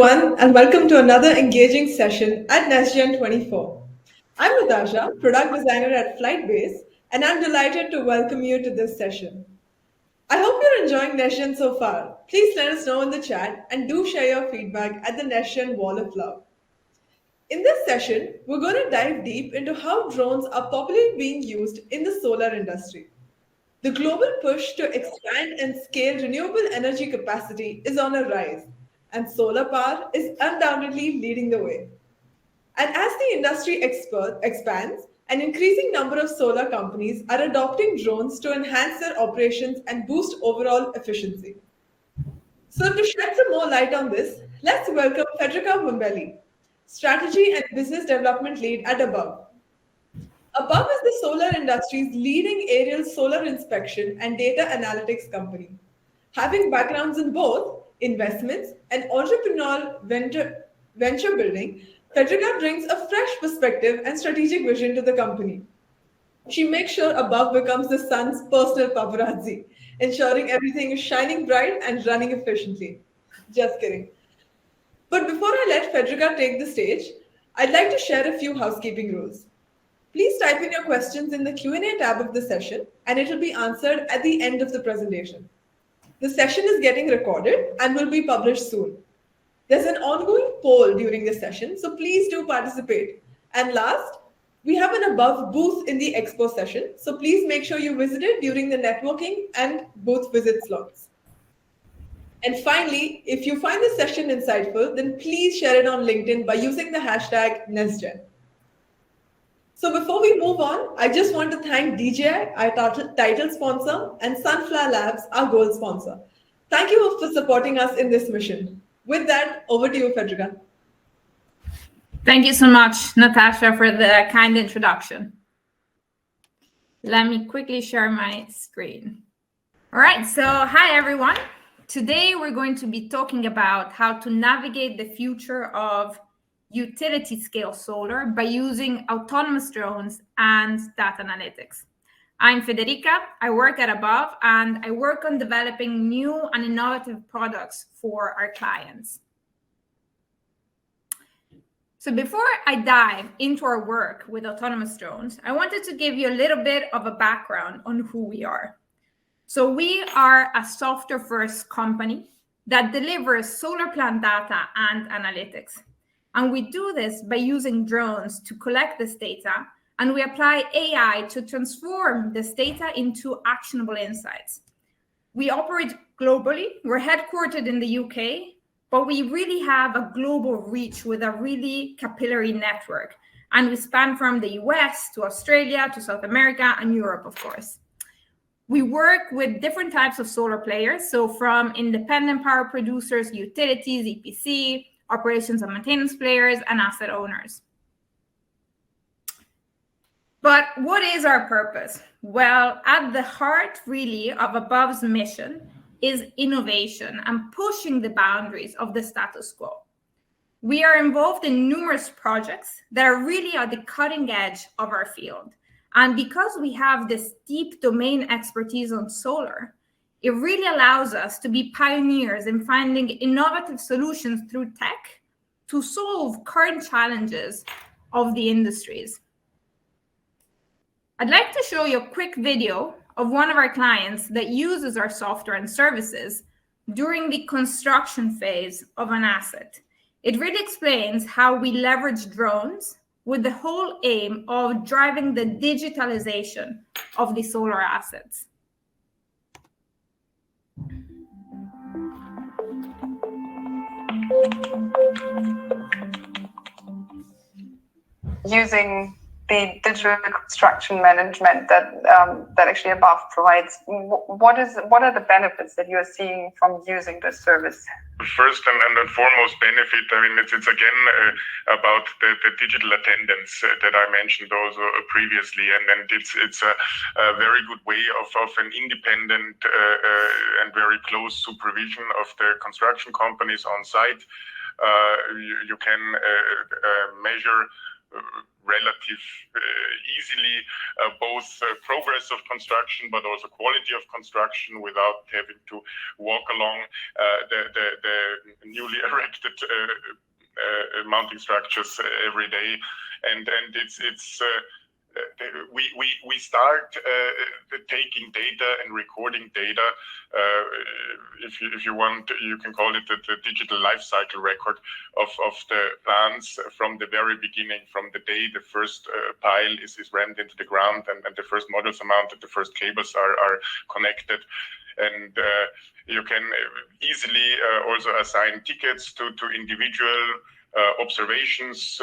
everyone, and welcome to another engaging session at nestgen 24. I'm Natasha, product designer at Flightbase, and I'm delighted to welcome you to this session. I hope you're enjoying nestgen so far. Please let us know in the chat and do share your feedback at the nestgen wall of love. In this session, we're going to dive deep into how drones are popularly being used in the solar industry. The global push to expand and scale renewable energy capacity is on a rise, and solar power is undoubtedly leading the way. And as the industry expands, an increasing number of solar companies are adopting drones to enhance their operations and boost overall efficiency. So, to shed some more light on this, let's welcome Federica Wimbelli, Strategy and Business Development Lead at Above. Above is the solar industry's leading aerial solar inspection and data analytics company. Having backgrounds in both investments and entrepreneurial venture building, Federica brings a fresh perspective and strategic vision to the company. She makes sure Above becomes the sun's personal paparazzi, ensuring everything is shining bright and running efficiently. Just kidding. But before I let Federica take the stage, I'd like to share a few housekeeping rules. Please type in your questions in the Q&A tab of the session, and it will be answered at the end of the presentation. The session is getting recorded and will be published soon. There's an ongoing poll during the session, so please do participate. And last, we have an Above booth in the expo session, so please make sure you visit it during the networking and booth visit slots. And finally, if you find the session insightful, then please share it on LinkedIn by using the hashtag nestgen. So before we move on, I just want to thank DJI, our title sponsor, and Sunflower Labs, our gold sponsor. Thank you for supporting us in this mission. With that, over to you, Federica. Thank you so much, Natasha, for the kind introduction. Let me quickly share my screen. All right, so hi, everyone. Today, we're going to be talking about how to navigate the future of utility scale solar by using autonomous drones and data analytics. I'm Federica, I work at Above, and I work on developing new and innovative products for our clients. So before I dive into our work with autonomous drones, I wanted to give you a little bit of a background on who we are. So we are a software-first company that delivers solar plant data and analytics. And we do this by using drones to collect this data, and we apply AI to transform this data into actionable insights. We operate globally. We're headquartered in the UK, but we really have a global reach with a really capillary network. And we span from the US to Australia to South America and Europe, of course. We work with different types of solar players, so from independent power producers, utilities, EPC, operations and maintenance players, and asset owners. But what is our purpose? Well, at the heart, really, of Above's mission is innovation and pushing the boundaries of the status quo. We are involved in numerous projects that are really at the cutting edge of our field. And because we have this deep domain expertise on solar, it really allows us to be pioneers in finding innovative solutions through tech to solve current challenges of the industries. I'd like to show you a quick video of one of our clients that uses our software and services during the construction phase of an asset. It really explains how we leverage drones with the whole aim of driving the digitalization of the solar assets. Using the digital construction management that actually Above provides, what are the benefits that you are seeing from using this service? First and foremost benefit, I mean, it's again about the digital attendance that I mentioned also previously, and then it's a very good way of an independent and very close supervision of the construction companies on site. You can measure relative easily both progress of construction but also quality of construction without having to walk along the newly erected mounting structures every day. And we start taking data and recording data. If you want, you can call it the digital life cycle record of the plants from the very beginning, from the day the first pile is rammed into the ground and the first modules are mounted, the first cables are connected. And you can easily also assign tickets to individual observations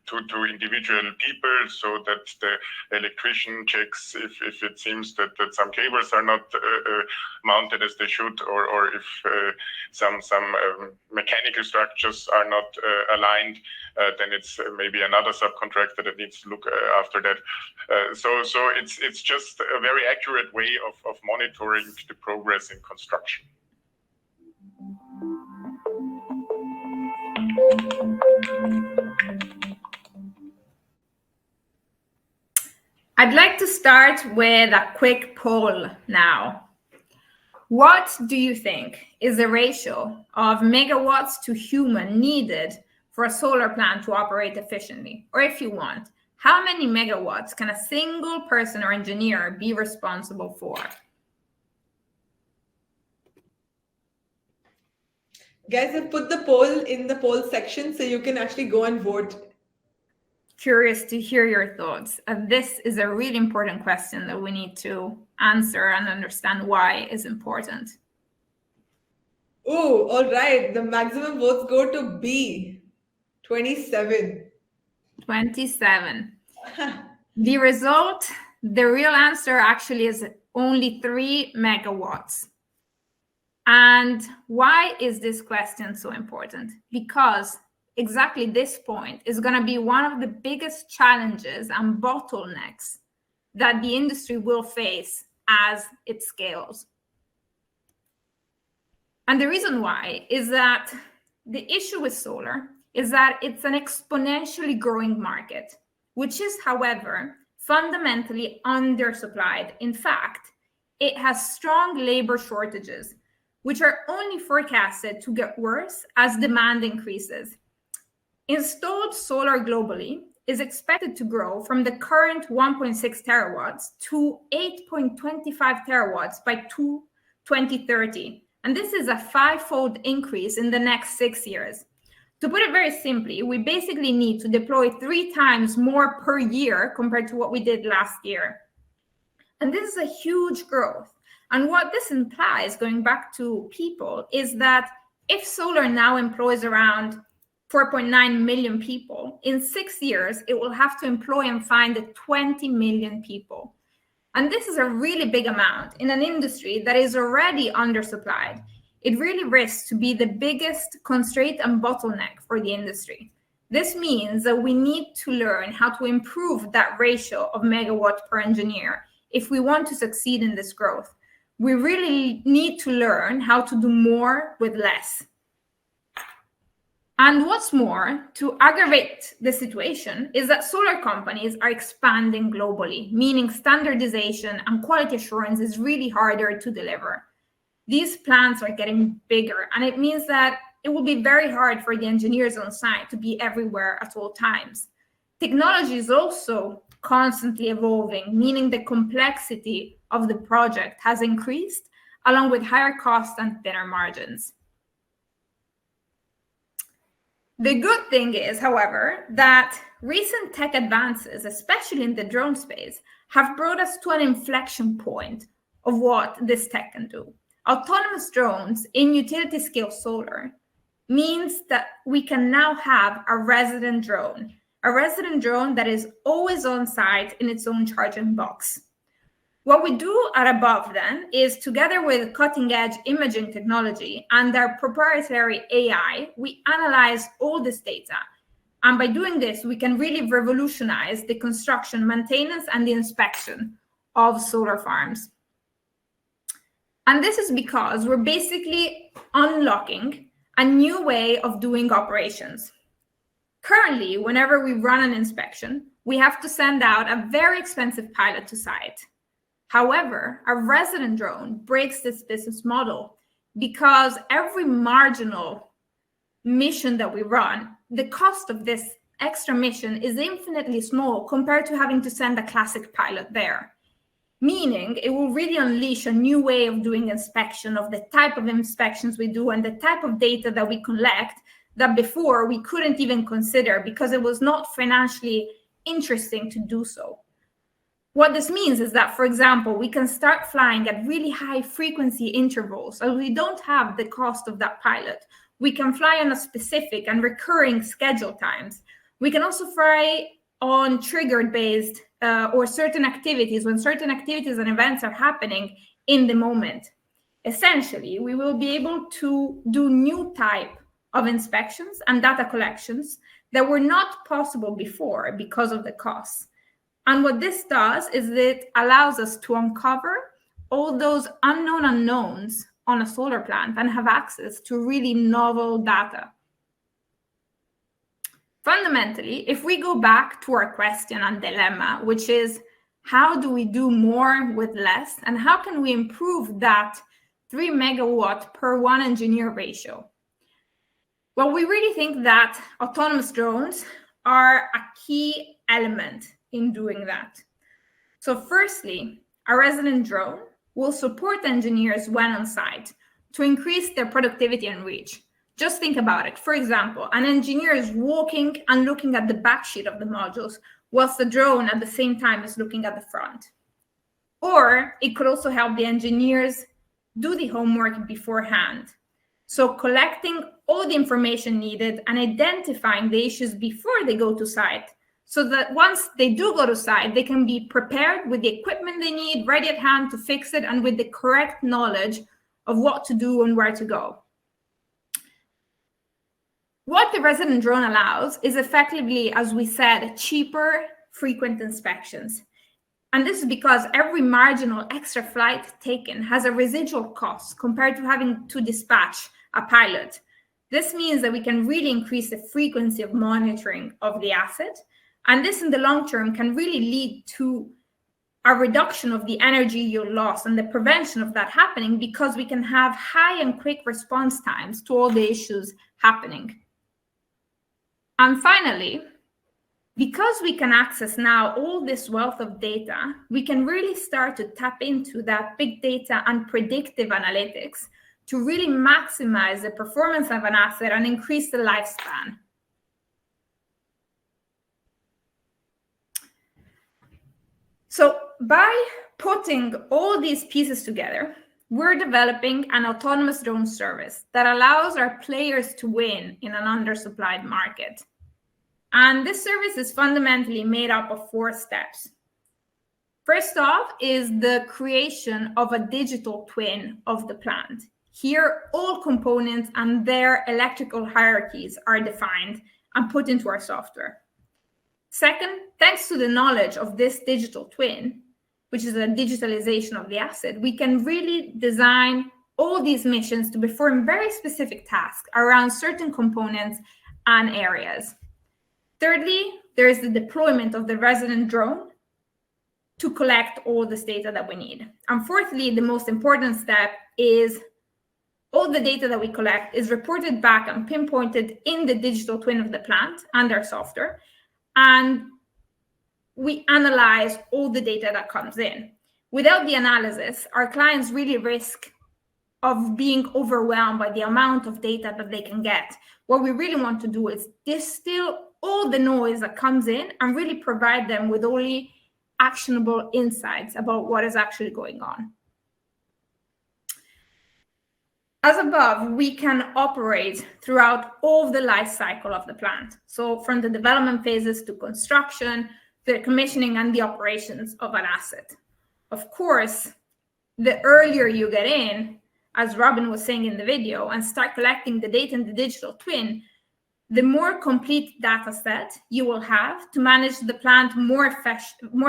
to individual people, so that the electrician checks if it seems that some cables are not mounted as they should, or if some mechanical structures are not aligned, then it's maybe another subcontractor that needs to look after that. So it's just a very accurate way of monitoring the progress in construction. I'd like to start with a quick poll now. What do you think is the ratio of megawatts to human needed for a solar plant to operate efficiently? Or if you want, how many megawatts can a single person or engineer be responsible for? Guys, I've put the poll in the poll section so you can actually go and vote. Curious to hear your thoughts. This is a really important question that we need to answer and understand why is important. Oh, all right. The maximum votes go to B, 27. 27. The result, the real answer actually is only 3 megawatts. And why is this question so important? Because exactly this point is going to be one of the biggest challenges and bottlenecks that the industry will face as it scales. And the reason why is that the issue with solar is that it's an exponentially growing market, which is, however, fundamentally undersupplied. In fact, it has strong labor shortages, which are only forecasted to get worse as demand increases. Installed solar globally is expected to grow from the current 1.6 terawatts to 8.25 terawatts by 2030. And this is a 5-fold increase in the next 6 years. To put it very simply, we basically need to deploy 3 times more per year compared to what we did last year. And this is a huge growth. And what this implies, going back to people, is that if solar now employs around 4.9 million people, in 6 years, it will have to employ and find 20 million people. And this is a really big amount in an industry that is already undersupplied. It really risks to be the biggest constraint and bottleneck for the industry. This means that we need to learn how to improve that ratio of megawatt per engineer if we want to succeed in this growth. We really need to learn how to do more with less. And what's more, to aggravate the situation, is that solar companies are expanding globally, meaning standardization and quality assurance is really harder to deliver. These plants are getting bigger, and it means that it will be very hard for the engineers on site to be everywhere at all times. Technology is also constantly evolving, meaning the complexity of the project has increased, along with higher costs and thinner margins. The good thing is, however, that recent tech advances, especially in the drone space, have brought us to an inflection point of what this tech can do. Autonomous drones in utility scale solar means that we can now have a resident drone that is always on site in its own charging box. What we do at Above then is, together with cutting-edge imaging technology and our proprietary AI, we analyze all this data. And by doing this, we can really revolutionize the construction, maintenance, and the inspection of solar farms. And this is because we're basically unlocking a new way of doing operations. Currently, whenever we run an inspection, we have to send out a very expensive pilot to site. However, a resident drone breaks this business model because every marginal mission that we run, the cost of this extra mission is infinitely small compared to having to send a classic pilot there. Meaning it will really unleash a new way of doing inspection, of the type of inspections we do and the type of data that we collect that before we couldn't even consider because it was not financially interesting to do so. What this means is that, for example, we can start flying at really high frequency intervals, so we don't have the cost of that pilot. We can fly on a specific and recurring schedule times. We can also fly on triggered based or certain activities when certain activities and events are happening in the moment. Essentially, we will be able to do new type of inspections and data collections that were not possible before because of the costs. And what this does is it allows us to uncover all those unknown unknowns on a solar plant and have access to really novel data. Fundamentally, if we go back to our question and dilemma, which is how do we do more with less and how can we improve that 3 megawatt per one engineer ratio? Well, we really think that autonomous drones are a key element in doing that. So firstly, a resident drone will support engineers when on site to increase their productivity and reach. Just think about it. For example, an engineer is walking and looking at the back sheet of the modules, whilst the drone at the same time is looking at the front. Or it could also help the engineers do the homework beforehand. So collecting all the information needed and identifying the issues before they go to site, so that once they do go to site, they can be prepared with the equipment they need, ready at hand to fix it, and with the correct knowledge of what to do and where to go. What the resident drone allows is effectively, as we said, cheaper, frequent inspections. And this is because every marginal extra flight taken has a residual cost compared to having to dispatch a pilot. This means that we can really increase the frequency of monitoring of the asset. And this in the long term can really lead to a reduction of the energy you lost and the prevention of that happening because we can have high and quick response times to all the issues happening. And finally, because we can access now all this wealth of data, we can really start to tap into that big data and predictive analytics to really maximize the performance of an asset and increase the lifespan. So by putting all these pieces together, we're developing an autonomous drone service that allows our players to win in an undersupplied market. And this service is fundamentally made up of 4 steps. First off is the creation of a digital twin of the plant. Here, all components and their electrical hierarchies are defined and put into our software. Second, thanks to the knowledge of this digital twin, which is a digitalization of the asset, we can really design all these missions to perform very specific tasks around certain components and areas. Thirdly, there is the deployment of the resident drone to collect all this data that we need. And fourthly, the most important step is all the data that we collect is reported back and pinpointed in the digital twin of the plant and our software. And we analyze all the data that comes in. Without the analysis, our clients really risk of being overwhelmed by the amount of data that they can get. What we really want to do is distill all the noise that comes in and really provide them with only actionable insights about what is actually going on. As above, we can operate throughout all the life cycle of the plant. So from the development phases to construction, the commissioning and the operations of an asset. Of course, the earlier you get in, as Robin was saying in the video, and start collecting the data in the digital twin, the more complete data set you will have to manage the plant more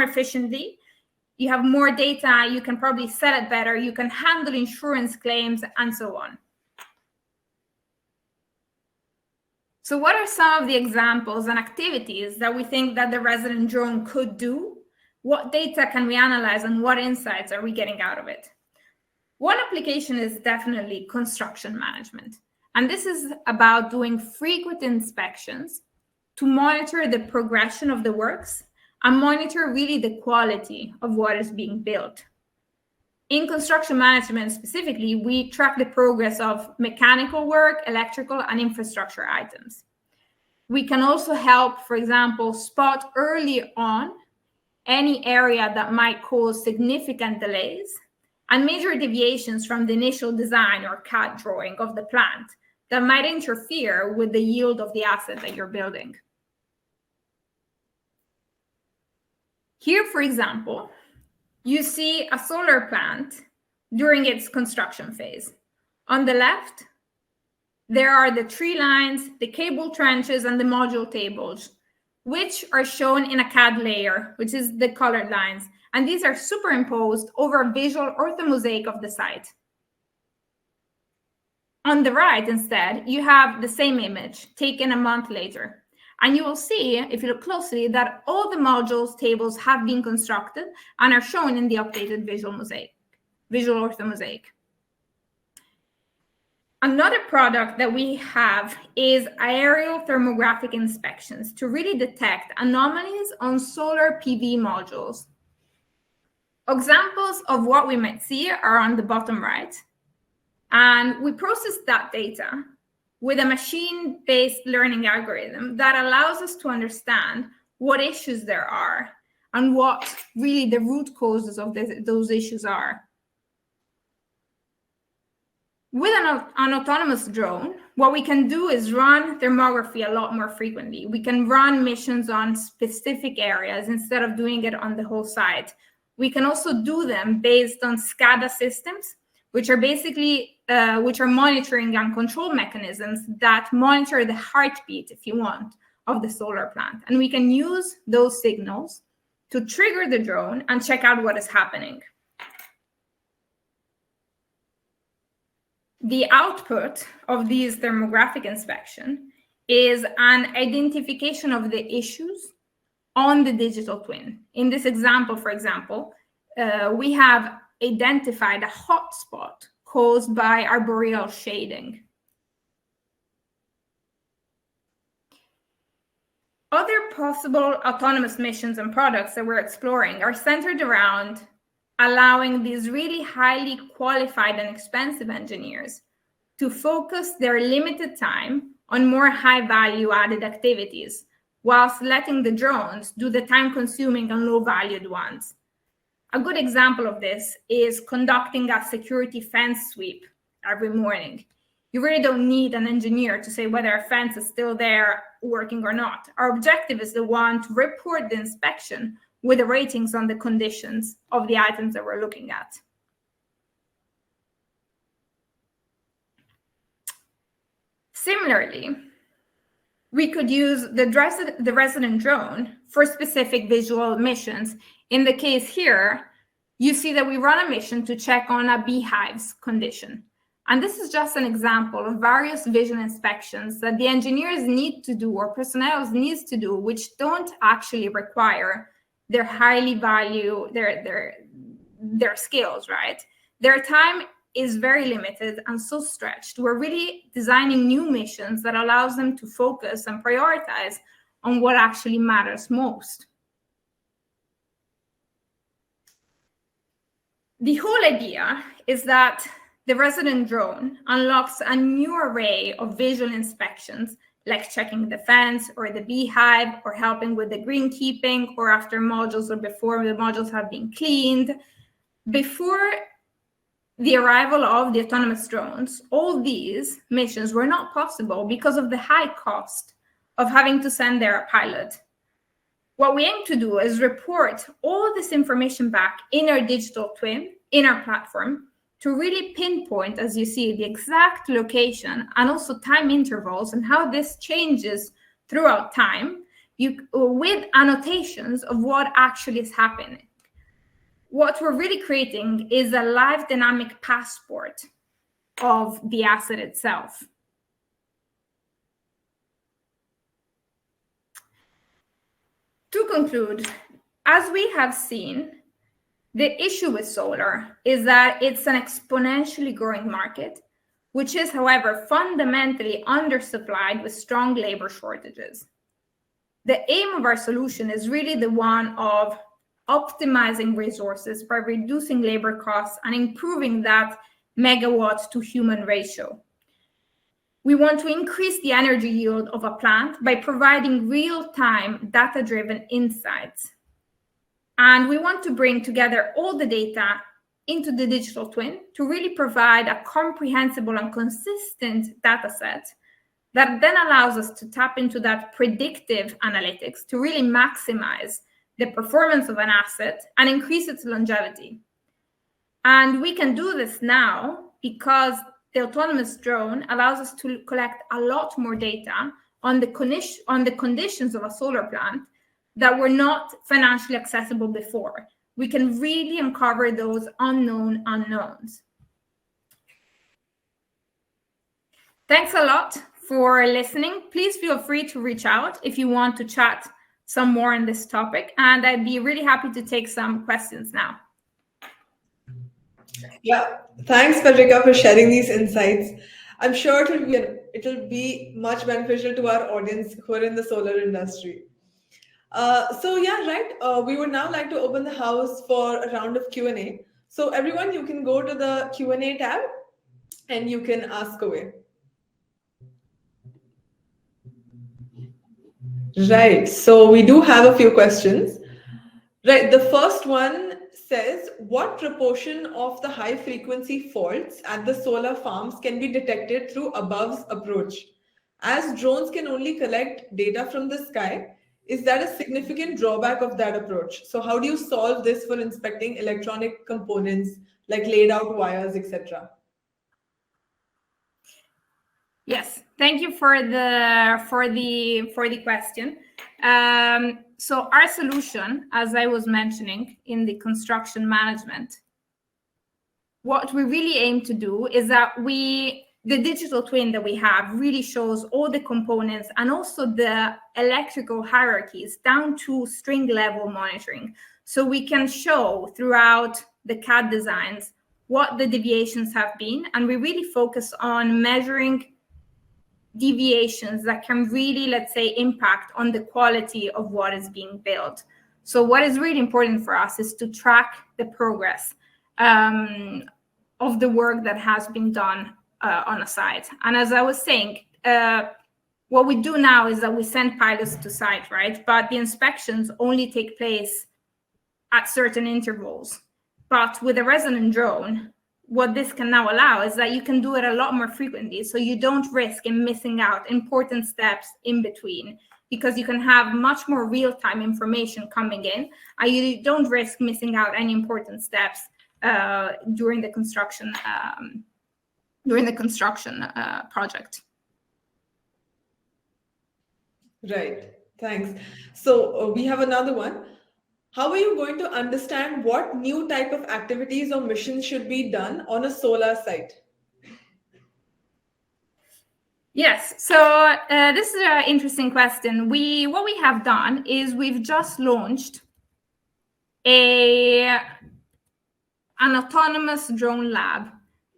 efficiently. You have more data, you can probably sell it better, you can handle insurance claims, and so on. So what are some of the examples and activities that we think that the resident drone could do? What data can we analyze and what insights are we getting out of it? One application is definitely construction management. And this is about doing frequent inspections to monitor the progression of the works and monitor really the quality of what is being built. In construction management specifically, we track the progress of mechanical work, electrical, and infrastructure items. We can also help, for example, spot early on any area that might cause significant delays and major deviations from the initial design or CAD drawing of the plant that might interfere with the yield of the asset that you're building. Here, for example, you see a solar plant during its construction phase. On the left, there are the tree lines, the cable trenches, and the module tables, which are shown in a CAD layer, which is the colored lines. And these are superimposed over a visual orthomosaic of the site. On the right, instead, you have the same image taken a month later. And you will see, if you look closely, that all the modules tables have been constructed and are shown in the updated visual orthomosaic. Another product that we have is aerial thermographic inspections to really detect anomalies on solar PV modules. Examples of what we might see are on the bottom right. And we process that data with a machine-based learning algorithm that allows us to understand what issues there are and what really the root causes of those issues are. With an autonomous drone, what we can do is run thermography a lot more frequently. We can run missions on specific areas instead of doing it on the whole site. We can also do them based on SCADA systems, which are basically monitoring and control mechanisms that monitor the heartbeat, if you want, of the solar plant. And we can use those signals to trigger the drone and check out what is happening. The output of these thermographic inspection is an identification of the issues on the digital twin. In this example, for example, we have identified a hotspot caused by arboreal shading. Other possible autonomous missions and products that we're exploring are centered around allowing these really highly qualified and expensive engineers to focus their limited time on more high value added activities, whilst letting the drones do the time consuming and low valued ones. A good example of this is conducting a security fence sweep every morning. You really don't need an engineer to say whether a fence is still there working or not. Our objective is the one to report the inspection with the ratings on the conditions of the items that we're looking at. Similarly, we could use the resident drone for specific visual missions. In the case here, you see that we run a mission to check on a beehive's condition. And this is just an example of various vision inspections that the engineers need to do or personnel needs to do, which don't actually require their highly value, their skills, right? Their time is very limited and so stretched. We're really designing new missions that allows them to focus and prioritize on what actually matters most. The whole idea is that the resident drone unlocks a new array of visual inspections, like checking the fence or the beehive, or helping with the greenkeeping, or after modules or before the modules have been cleaned. Before the arrival of the autonomous drones, all these missions were not possible because of the high cost of having to send there a pilot. What we aim to do is report all this information back in our digital twin, in our platform, to really pinpoint, as you see, the exact location and also time intervals and how this changes throughout time, with annotations of what actually is happening. What we're really creating is a live dynamic passport of the asset itself. To conclude, as we have seen, the issue with solar is that it's an exponentially growing market, which is, however, fundamentally undersupplied with strong labor shortages. The aim of our solution is really the one of optimizing resources by reducing labor costs and improving that megawatt to human ratio. We want to increase the energy yield of a plant by providing real-time data-driven insights. And we want to bring together all the data into the digital twin to really provide a comprehensible and consistent data set that then allows us to tap into that predictive analytics to really maximize the performance of an asset and increase its longevity. And we can do this now because the autonomous drone allows us to collect a lot more data on the conditions of a solar plant that were not financially accessible before. We can really uncover those unknown unknowns. Thanks a lot for listening. Please feel free to reach out if you want to chat some more on this topic, and I'd be really happy to take some questions now. Yeah, thanks, Federica, for sharing these insights. I'm sure it'll be much beneficial to our audience who are in the solar industry. We would now like to open the house for a round of Q&A. So everyone, you can go to the Q&A tab and you can ask away. Right, so we do have a few questions. Right, the first one says, what proportion of the high frequency faults at the solar farms can be detected through Above's approach? As drones can only collect data from the sky, is that a significant drawback of that approach? So how do you solve this for inspecting electronic components like laid out wires, etc.? Yes, thank you for the question. So our solution, as I was mentioning in the construction management, what we really aim to do is that the digital twin that we have really shows all the components and also the electrical hierarchies down to string level monitoring. So we can show throughout the CAD designs what the deviations have been, and we really focus on measuring deviations that can really, let's say, impact on the quality of what is being built. So what is really important for us is to track the progress of the work that has been done on a site. And as I was saying, what we do now is that we send pilots to site, right? But the inspections only take place at certain intervals. But with a resonant drone, what this can now allow is that you can do it a lot more frequently, so you don't risk in missing out important steps in between, because you can have much more real-time information coming in, and you don't risk missing out any important steps during the construction project. Right, thanks. So we have another one. How are you going to understand what new type of activities or missions should be done on a solar site? Yes, so this is an interesting question. What we have done is we've just launched an autonomous drone lab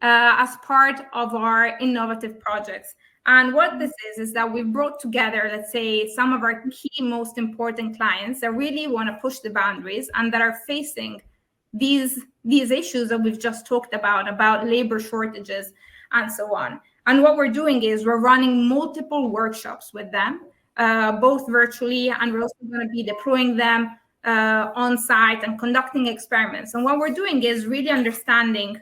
as part of our innovative projects. And what this is that we've brought together, let's say, some of our key most important clients that really want to push the boundaries and that are facing these issues that we've just talked about labor shortages and so on. And what we're doing is we're running multiple workshops with them, both virtually, and we're also going to be deploying them on site and conducting experiments. And what we're doing is really understanding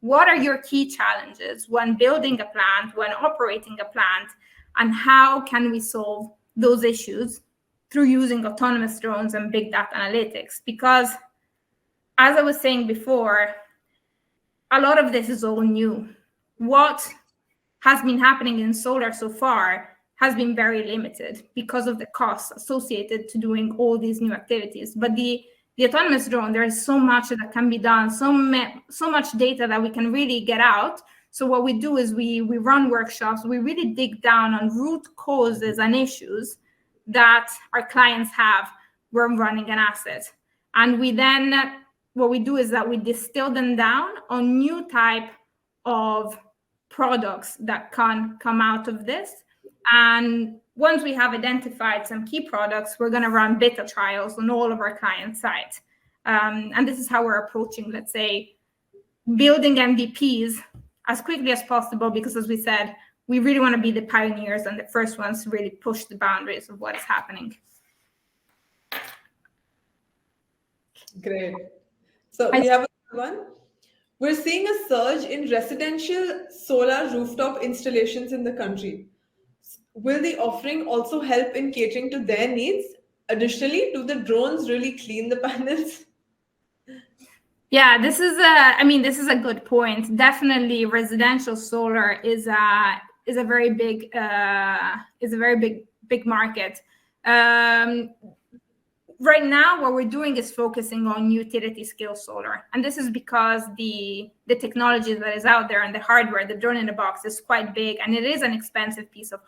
what are your key challenges when building a plant, when operating a plant, and how can we solve those issues through using autonomous drones and big data analytics? Because as I was saying before, a lot of this is all new. What has been happening in solar so far has been very limited because of the costs associated to doing all these new activities. But the autonomous drone, there is so much that can be done, so much data that we can really get out. So what we do is we run workshops, we really dig down on root causes and issues that our clients have we're running an asset. And we then, what we do is that we distill them down on new type of products that can come out of this. And once we have identified some key products, we're going to run beta trials on all of our client sites. And this is how we're approaching, let's say, building MVPs as quickly as possible, because as we said, we really want to be the pioneers and the first ones to really push the boundaries of what is happening. Great. So we have another one. We're seeing a surge in residential solar rooftop installations in the country. Will the offering also help in catering to their needs? Additionally, do the drones really clean the panels? Yeah, this is a good point. Definitely, residential solar is a very big market. Right now, what we're doing is focusing on utility scale solar, and this is because the technology that is out there and the hardware, the drone in the box, is quite big, and it is an expensive piece of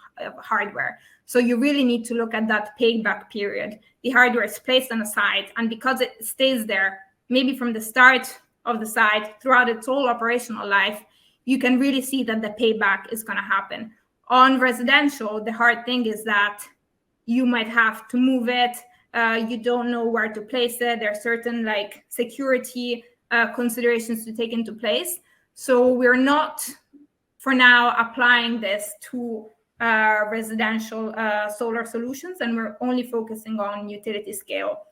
hardware. So you really need to look at that payback period. The hardware is placed on the site, and because it stays there, maybe from the start of the site throughout its whole operational life, you can really see that the payback is going to happen. On residential, the hard thing is that you might have to move it. You don't know where to place it. There are certain like security considerations to take into place. So we're not, for now, applying this to residential solar solutions, and we're only focusing on utility scale,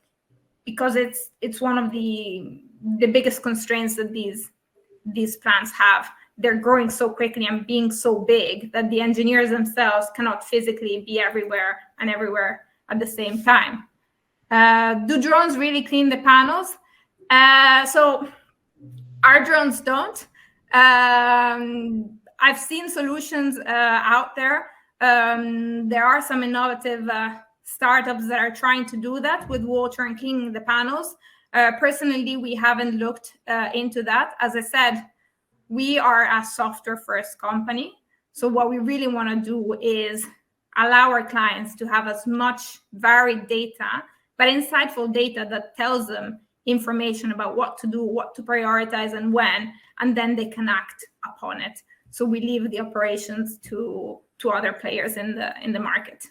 because it's one of the biggest constraints that these plants have. They're growing so quickly and being so big that the engineers themselves cannot physically be everywhere at the same time. Do drones really clean the panels? So our drones don't. I've seen solutions out there. There are some innovative startups that are trying to do that with water and cleaning the panels. Personally, we haven't looked into that. As I said, we are a software first company. So what we really want to do is allow our clients to have as much varied data, but insightful data that tells them information about what to do, what to prioritize, and when, and then they can act upon it. So we leave the operations to other players in the market.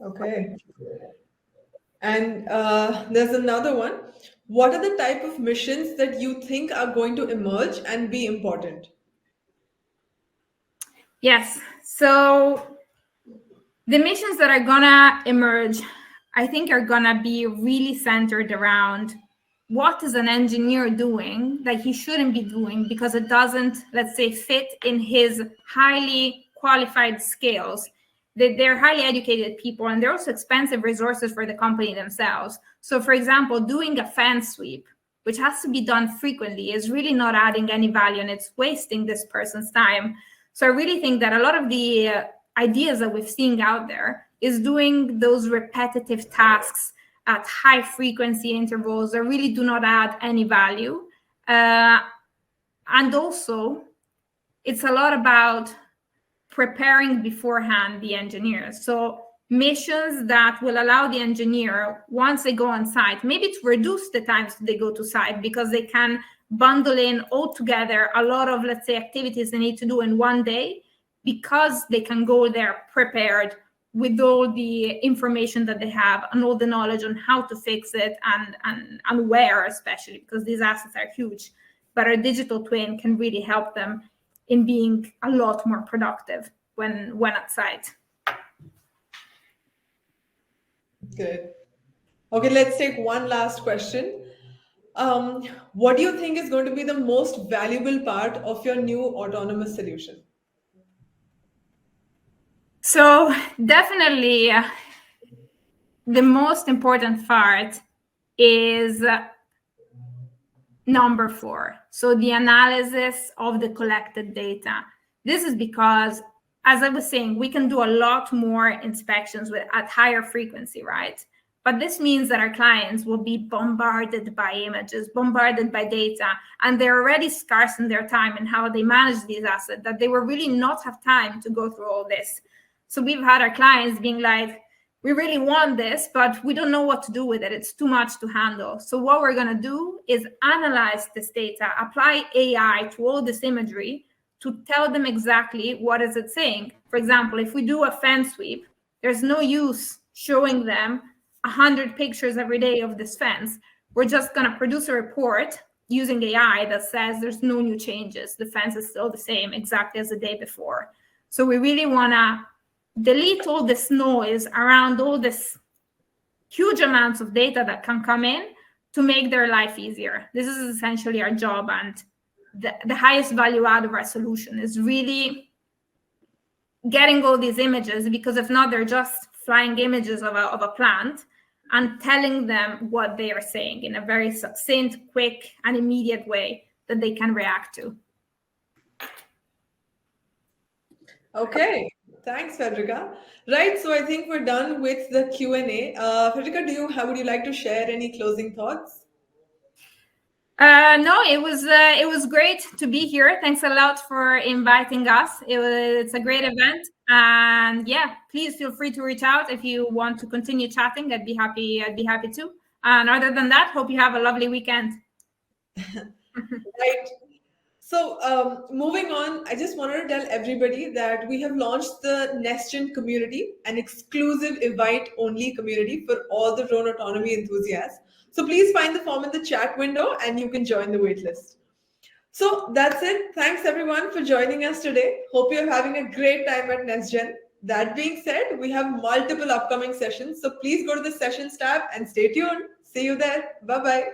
Okay. And there's another one. What are the type of missions that you think are going to emerge and be important? Yes. So the missions that are gonna emerge, I think, are gonna be really centered around what is an engineer doing that he shouldn't be doing because it doesn't, let's say, fit in his highly qualified skills. They're highly educated people, and they're also expensive resources for the company themselves. So, for example, doing a fence sweep, which has to be done frequently, is really not adding any value, and it's wasting this person's time. So I really think that a lot of the ideas that we've seen out there is doing those repetitive tasks at high frequency intervals that really do not add any value. And also, it's a lot about preparing beforehand the engineers. So missions that will allow the engineer, once they go on site, maybe to reduce the times they go to site, because they can bundle in all together a lot of, let's say, activities they need to do in one day, because they can go there prepared with all the information that they have and all the knowledge on how to fix it and where, especially because these assets are huge. But a digital twin can really help them in being a lot more productive when at site. Good. Okay, let's take one last question. What do you think is going to be the most valuable part of your new autonomous solution? So definitely the most important part is number 4. So the analysis of the collected data. This is because, as I was saying, we can do a lot more inspections at higher frequency, right? But this means that our clients will be bombarded by images, bombarded by data, and they're already scarce in their time and how they manage these assets, that they will really not have time to go through all this. So we've had our clients being like, we really want this, but we don't know what to do with it. It's too much to handle. So what we're going to do is analyze this data, apply AI to all this imagery to tell them exactly what is it saying. For example, if we do a fence sweep, there's no use showing them 100 pictures every day of this fence. We're just going to produce a report using AI that says there's no new changes. The fence is still the same exactly as the day before. So we really want to delete all this noise around all this huge amounts of data that can come in to make their life easier. This is essentially our job, and the highest value out of our solution is really getting all these images, because if not, they're just flying images of a plant, and telling them what they are saying in a very succinct, quick, and immediate way that they can react to. Okay, thanks, Federica. Right, so I think we're done with the Q&A. Federica, would you like to share any closing thoughts? No, it was great to be here. Thanks a lot for inviting us. It's a great event, and yeah, please feel free to reach out if you want to continue chatting. I'd be happy to. And other than that, hope you have a lovely weekend. Right. So moving on, I just wanted to tell everybody that we have launched the nestgen community, an exclusive invite-only community for all the drone autonomy enthusiasts. So please find the form in the chat window and you can join the waitlist. So that's it. Thanks everyone for joining us today. Hope you're having a great time at nestgen. That being said, we have multiple upcoming sessions. So please go to the sessions tab and stay tuned. See you there. Bye-bye.